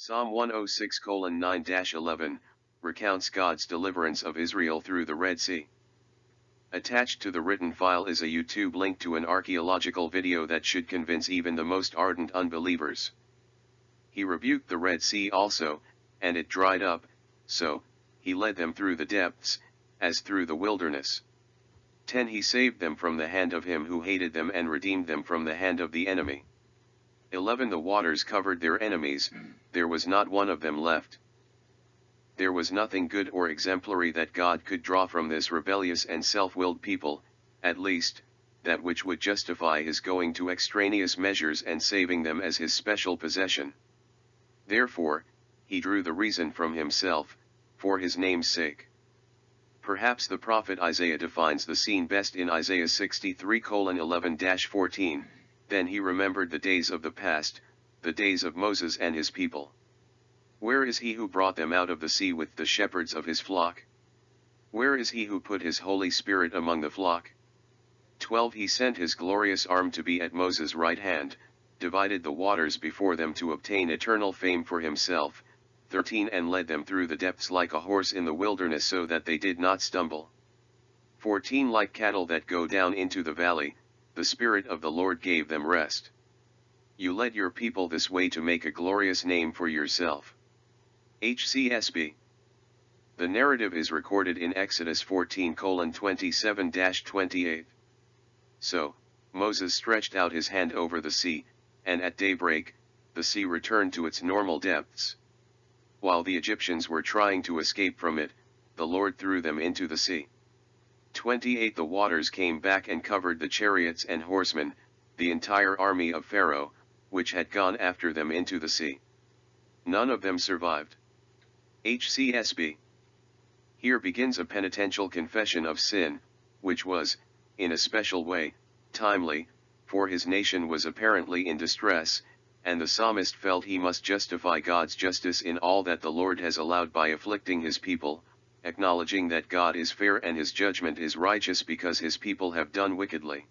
Psalm 106:9-11 recounts God's deliverance of Israel through the Red Sea. Attached to the written file is a YouTube link to an archaeological video that should convince even the most ardent unbelievers. He rebuked the Red Sea also, and it dried up, so he led them through the depths, as through the wilderness. 10 He saved them from the hand of him who hated them and redeemed them from the hand of the enemy. 11 The waters covered their enemies, there was not one of them left. There was nothing good or exemplary that God could draw from this rebellious and self-willed people, at least, that which would justify his going to extraneous measures and saving them as his special possession. Therefore, he drew the reason from himself, for his name's sake. Perhaps the prophet Isaiah defines the scene best in Isaiah 63:11-14, Then he remembered the days of the past, the days of Moses and his people. Where is he who brought them out of the sea with the shepherds of his flock? Where is he who put his Holy Spirit among the flock? 12 He sent his glorious arm to be at Moses' right hand, divided the waters before them to obtain eternal fame for himself. 13 And led them through the depths like a horse in the wilderness so that they did not stumble. 14 Like cattle that go down into the valley, the Spirit of the Lord gave them rest. You led your people this way to make a glorious name for yourself. HCSB. The narrative is recorded in Exodus 14:27-28. So, Moses stretched out his hand over the sea, and at daybreak, the sea returned to its normal depths. While the Egyptians were trying to escape from it, the Lord threw them into the sea. 28 The waters came back and covered the chariots and horsemen, the entire army of Pharaoh, which had gone after them into the sea. None of them survived. HCSB. Here begins a penitential confession of sin, which was, in a special way, timely, for his nation was apparently in distress, and the psalmist felt he must justify God's justice in all that the Lord has allowed by afflicting his people, acknowledging that God is fair and his judgment is righteous because his people have done wickedly.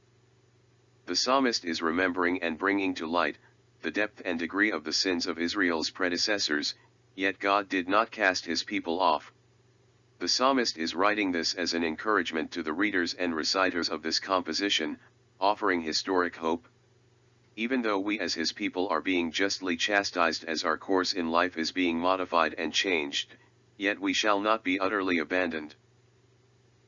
The psalmist is remembering and bringing to light the depth and degree of the sins of Israel's predecessors, yet God did not cast his people off. The psalmist is writing this as an encouragement to the readers and reciters of this composition, offering historic hope. Even though we as his people are being justly chastised as our course in life is being modified and changed, yet we shall not be utterly abandoned.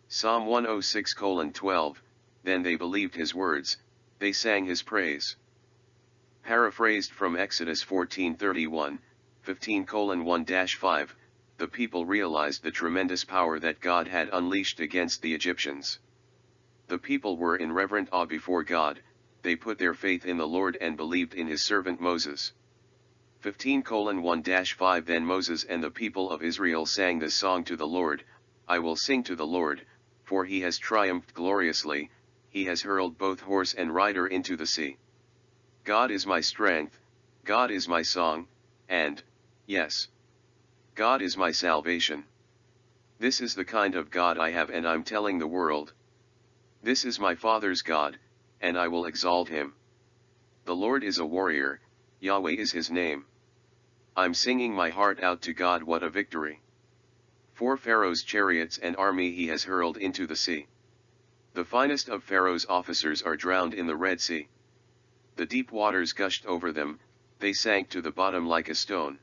Psalm 106:12, Then they believed his words, they sang his praise. Paraphrased from Exodus 14:31, 15:1-5, the people realized the tremendous power that God had unleashed against the Egyptians. The people were in reverent awe before God, they put their faith in the Lord and believed in his servant Moses. 15:1-5 Then Moses and the people of Israel sang this song to the Lord, I will sing to the Lord, for he has triumphed gloriously, he has hurled both horse and rider into the sea. God is my strength, God is my song, and, yes, God is my salvation. This is the kind of God I have and I'm telling the world. This is my Father's God, and I will exalt him. The Lord is a warrior, Yahweh is his name. I'm singing my heart out to God, what a victory. 4 Pharaoh's chariots and army he has hurled into the sea. The finest of Pharaoh's officers are drowned in the Red Sea. The deep waters gushed over them, they sank to the bottom like a stone.